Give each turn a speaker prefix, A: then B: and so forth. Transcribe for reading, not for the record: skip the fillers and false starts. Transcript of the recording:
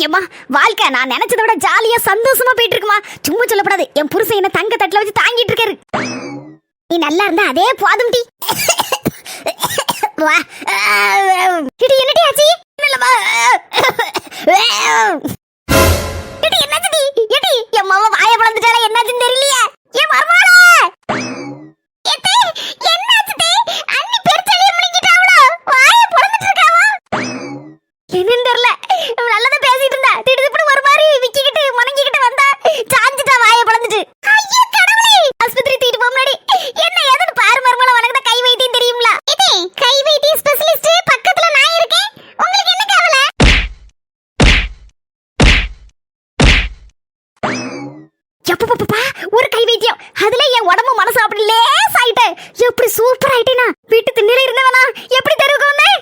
A: ஏம்மா வாழ்க்கை நான் நினைச்சதை விட ஜாலியா சந்தோஷமா போயிட்டு இருக்குமா. சும்மா சொல்லப்படாது, என் புருஷன் என்ன தங்க தட்டுல வச்சு தாங்கிட்டு இருக்காரு. நீ நல்லா இருந்தா அதே போதும் டி. என்னடி ஆச்சு? இல்லம்மா. என்னாச்சு டி? ஏடி என் மாமா வாயை பிளந்துட்டாளா? என்னாச்சுன்னு தெரியலையே. ஏன் மர்மாளே? ஏத்தே என்னாச்சு டி? அண்ணி பெருச்சலிய முழுங்கிட்டாவளோ? வாயை பிளந்துட்டு இருக்காவா? என்னன்னு தெரியல. நல்லதா பேசிட்டு இருந்தா திடுதிப்புன்னு ஒரு மாதிரி விக்கிக்கிட்டு மணங்கிக்கிட்டு வந்தா சாஞ்சிட்டா வாயை பிளந்துட்டு. ஐயோ கடவுளே, ஆஸ்பத்திரி தூக்கிட்டு போக முன்னாடி என்ன ஏதுன்னு பாரு மர்மல. உனக்கு தான் கை வைத்தியம் தெரியுங்களா? ஏதே கை வைத்திய ஸ்பெஷலிஸ்ட் பக்கத்துல நான் இருக்கேன். உங்களுக்கு என்ன கவலை? எப்பப்பா ஒரு கை வைத்தியம், அதுல என் உடம்பு மனசு அப்படி லேசாயிட்டே. எப்படி சூப்பர் ஆயிட்டேனா? வீட்டு திண்ணையில இருந்தவனா எப்படி தெருவுக்கு வந்தேன்?